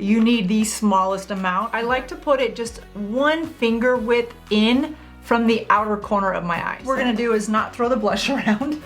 You need the smallest amount. I like to put it just one finger width in from the outer corner of my eye. What we're gonna do is not throw the blush around.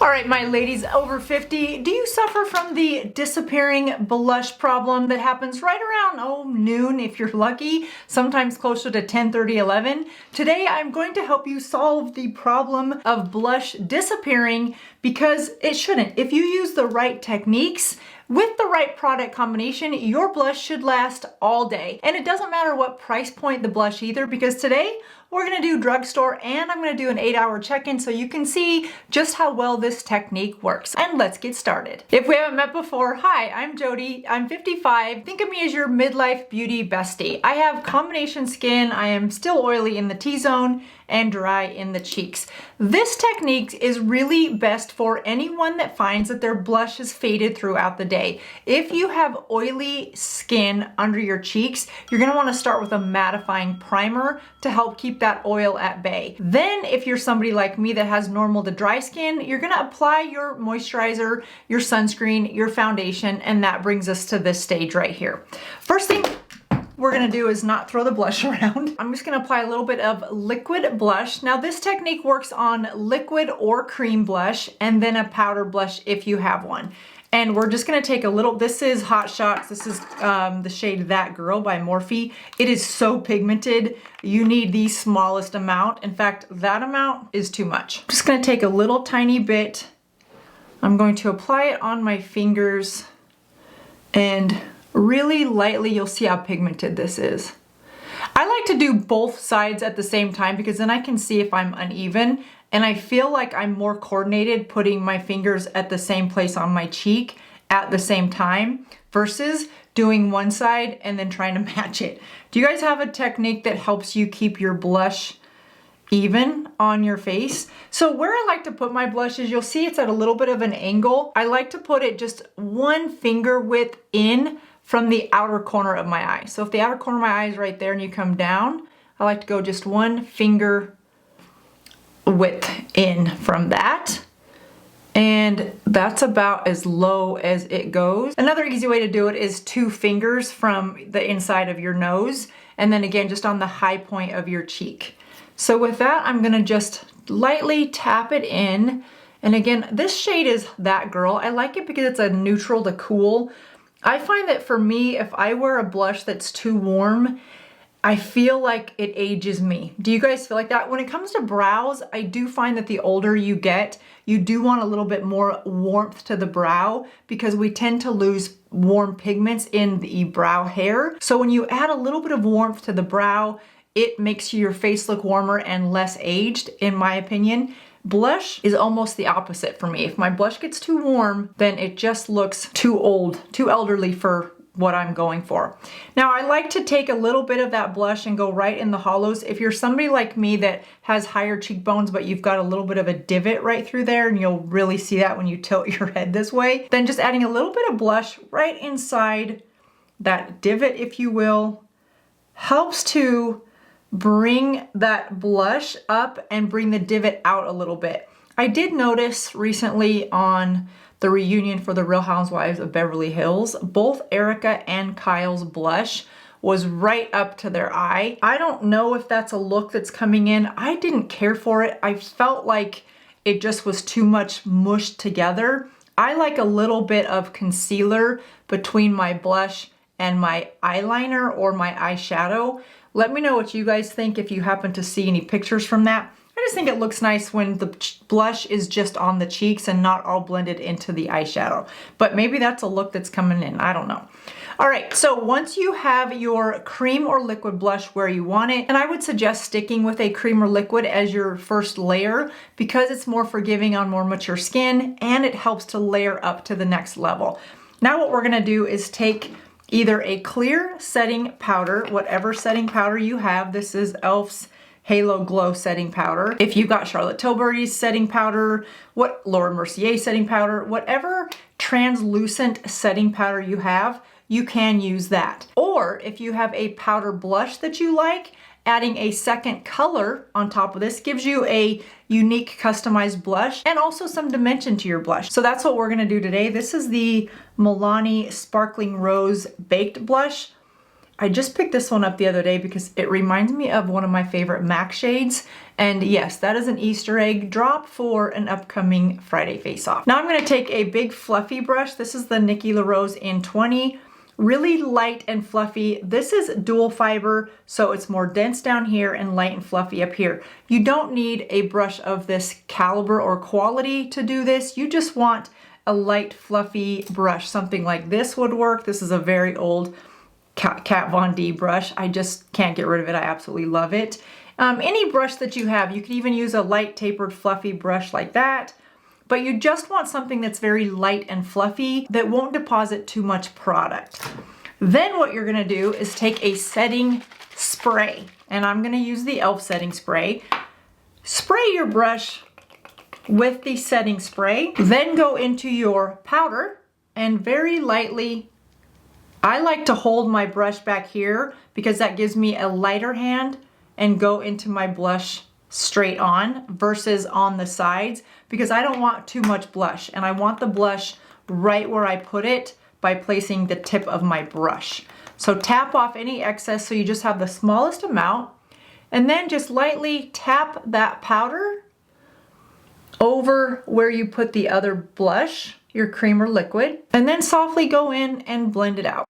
All right, my ladies over 50, do you suffer from the disappearing blush problem that happens right around, noon if you're lucky, sometimes closer to 10:30, 11? Today, I'm going to help you solve the problem of blush disappearing because it shouldn't. If you use the right techniques, with the right product combination, your blush should last all day. And it doesn't matter what price point the blush either, because today we're gonna do drugstore and I'm gonna do an 8-hour check-in so you can see just how well this technique works. And let's get started. If we haven't met before, hi, I'm Jodi, I'm 55. Think of me as your midlife beauty bestie. I have combination skin, I am still oily in the T-zone and dry in the cheeks. This technique is really best for anyone that finds that their blush is faded throughout the day. If you have oily skin under your cheeks, you're gonna wanna start with a mattifying primer to help keep that oil at bay. Then if you're somebody like me that has normal to dry skin, you're gonna apply your moisturizer, your sunscreen, your foundation, and that brings us to this stage right here. First thing we're gonna do is not throw the blush around. I'm just gonna apply a little bit of liquid blush. Now this technique works on liquid or cream blush and then a powder blush if you have one. And we're just gonna take a little, this is Hot Shots. This is the shade That Girl by Morphe. It is so pigmented. You need the smallest amount. In fact, that amount is too much. I'm just gonna take a little tiny bit. I'm going to apply it on my fingers and really lightly, you'll see how pigmented this is. I like to do both sides at the same time because then I can see if I'm uneven, and I feel like I'm more coordinated putting my fingers at the same place on my cheek at the same time versus doing one side and then trying to match it. Do you guys have a technique that helps you keep your blush even on your face? So where I like to put my blush is, you'll see it's at a little bit of an angle. I like to put it just one finger width in from the outer corner of my eye. So if the outer corner of my eye is right there and you come down, I like to go just one finger width in from that. And that's about as low as it goes. Another easy way to do it is 2 fingers from the inside of your nose. And then again, just on the high point of your cheek. So with that, I'm gonna just lightly tap it in. And again, this shade is That Girl. I like it because it's a neutral to cool. I find that for me, if I wear a blush that's too warm, I feel like it ages me. Do you guys feel like that? When it comes to brows, I do find that the older you get, you do want a little bit more warmth to the brow because we tend to lose warm pigments in the brow hair. So when you add a little bit of warmth to the brow, it makes your face look warmer and less aged, in my opinion. Blush is almost the opposite for me. If my blush gets too warm, then it just looks too old, too elderly for what I'm going for. Now I like to take a little bit of that blush and go right in the hollows. If you're somebody like me that has higher cheekbones, but you've got a little bit of a divot right through there, and you'll really see that when you tilt your head this way, then just adding a little bit of blush right inside that divot, if you will, helps to bring that blush up and bring the divot out a little bit. I did notice recently on the reunion for the Real Housewives of Beverly Hills, both Erica and Kyle's blush was right up to their eye. I don't know if that's a look that's coming in. I didn't care for it. I felt like it just was too much mushed together. I like a little bit of concealer between my blush and my eyeliner or my eyeshadow. Let me know what you guys think if you happen to see any pictures from that. I just think it looks nice when the blush is just on the cheeks and not all blended into the eyeshadow. But maybe that's a look that's coming in, I don't know. All right, so once you have your cream or liquid blush where you want it, and I would suggest sticking with a cream or liquid as your first layer because it's more forgiving on more mature skin and it helps to layer up to the next level. Now what we're gonna do is take either a clear setting powder, whatever setting powder you have. This is e.l.f.'s Halo Glow setting powder. If you've got Charlotte Tilbury's setting powder, Laura Mercier setting powder, whatever translucent setting powder you have, you can use that. Or if you have a powder blush that you like adding a second color on top of this gives you a unique customized blush and also some dimension to your blush. So that's what we're gonna do today. This is the Milani Sparkling Rose Baked Blush. I just picked this one up the other day because it reminds me of one of my favorite MAC shades. And yes, that is an Easter egg drop for an upcoming Friday face-off. Now I'm gonna take a big fluffy brush. This is the Nikki LaRose in 20. Really light and fluffy. This is dual fiber, so it's more dense down here and light and fluffy up here. You don't need a brush of this caliber or quality to do this. You just want a light, fluffy brush. Something like this would work. This is a very old Kat Von D brush. I just can't get rid of it. I absolutely love it. Any brush that you have, you could even use a light tapered fluffy brush like that, but you just want something that's very light and fluffy that won't deposit too much product. Then what you're gonna do is take a setting spray, and I'm gonna use the e.l.f. setting spray. Spray your brush with the setting spray, then go into your powder and very lightly, I like to hold my brush back here because that gives me a lighter hand and go into my blush straight on versus on the sides because I don't want too much blush and I want the blush right where I put it by placing the tip of my brush. So tap off any excess so you just have the smallest amount and then just lightly tap that powder over where you put the other blush, your cream or liquid, and then softly go in and blend it out.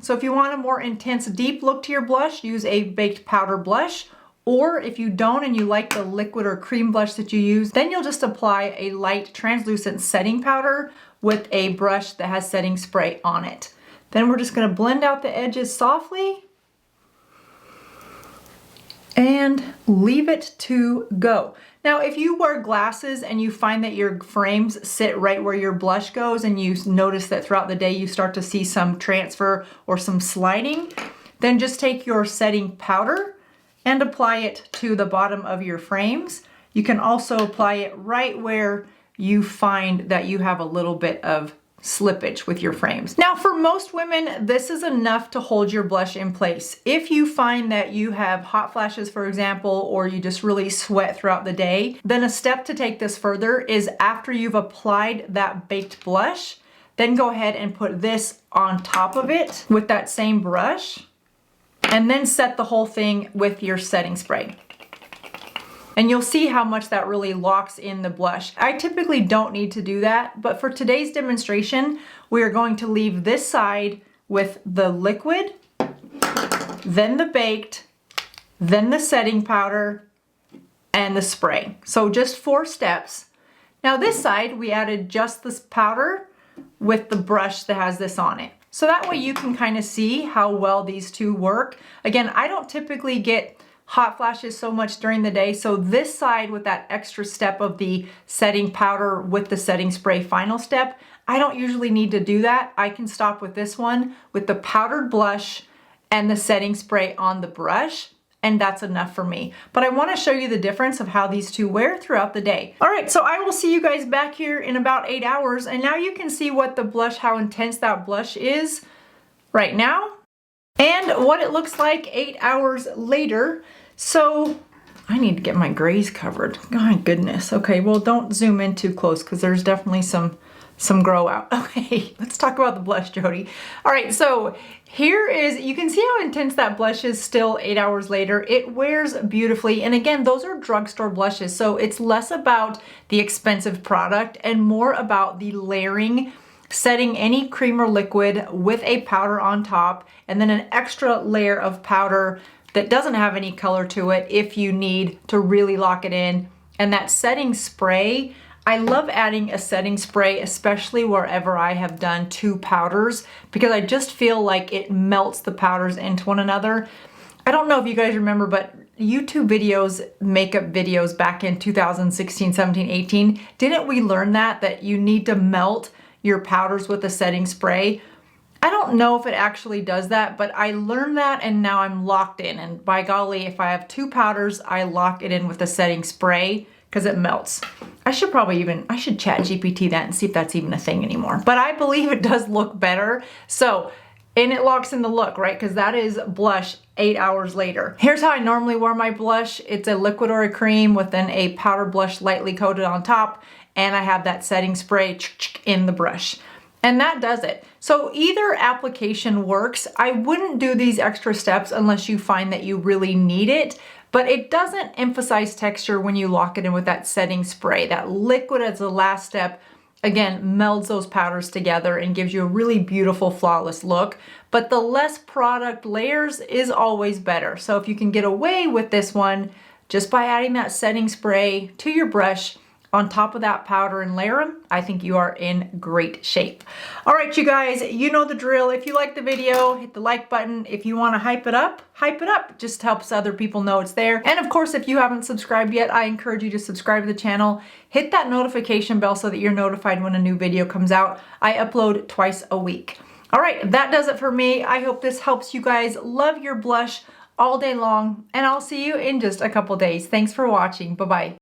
So if you want a more intense, deep look to your blush, use a baked powder blush. Or if you don't and you like the liquid or cream blush that you use, then you'll just apply a light translucent setting powder with a brush that has setting spray on it. Then we're just gonna blend out the edges softly and leave it to go. Now, if you wear glasses and you find that your frames sit right where your blush goes and you notice that throughout the day you start to see some transfer or some sliding, then just take your setting powder and apply it to the bottom of your frames. You can also apply it right where you find that you have a little bit of slippage with your frames. Now, for most women, this is enough to hold your blush in place. If you find that you have hot flashes, for example, or you just really sweat throughout the day, then a step to take this further is after you've applied that baked blush, then go ahead and put this on top of it with that same brush, and then set the whole thing with your setting spray. And you'll see how much that really locks in the blush. I typically don't need to do that, but for today's demonstration, we are going to leave this side with the liquid, then the baked, then the setting powder, and the spray. So just 4 steps. Now this side, we added just this powder with the brush that has this on it. So that way you can kind of see how well these two work. Again, I don't typically get hot flashes so much during the day, so this side with that extra step of the setting powder with the setting spray final step, I don't usually need to do that. I can stop with this one with the powdered blush and the setting spray on the brush, and that's enough for me. But I want to show you the difference of how these two wear throughout the day. All right, so I will see you guys back here in about 8 hours, and now you can see what the blush, how intense that blush is right now, and what it looks like 8 hours later. So I need to get my grays covered. My goodness. Okay, well, don't zoom in too close because there's definitely some grow out. Okay, let's talk about the blush, Jodi. All right, so here is, you can see how intense that blush is still 8 hours later. It wears beautifully. And again, those are drugstore blushes. So it's less about the expensive product and more about the layering, setting any cream or liquid with a powder on top, and then an extra layer of powder that doesn't have any color to it if you need to really lock it in. And that setting spray, I love adding a setting spray, especially wherever I have done 2 powders, because I just feel like it melts the powders into one another. I don't know if you guys remember, but YouTube videos, makeup videos back in 2016, 17, 18, didn't we learn that you need to melt your powders with a setting spray? I don't know if it actually does that, but I learned that and now I'm locked in. And by golly, if I have 2 powders, I lock it in with a setting spray because it melts. I should chat GPT that and see if that's even a thing anymore. But I believe it does look better. So and it locks in the look, right? Because that is blush 8 hours later. Here's how I normally wear my blush. It's a liquid or a cream with then a powder blush lightly coated on top, and I have that setting spray in the brush. And that does it. So either application works. I wouldn't do these extra steps unless you find that you really need it, but it doesn't emphasize texture when you lock it in with that setting spray. That liquid as the last step, again, melds those powders together and gives you a really beautiful, flawless look. But the less product layers is always better. So if you can get away with this one, just by adding that setting spray to your brush, on top of that powder and layer them, I think you are in great shape. All right, you guys, you know the drill. If you like the video, hit the like button. If you want to hype it up, hype it up. It just helps other people know it's there. And of course, if you haven't subscribed yet, I encourage you to subscribe to the channel. Hit that notification bell so that you're notified when a new video comes out. I upload twice a week. All right, that does it for me. I hope this helps you guys love your blush all day long, and I'll see you in just a couple days. Thanks for watching. Bye-bye.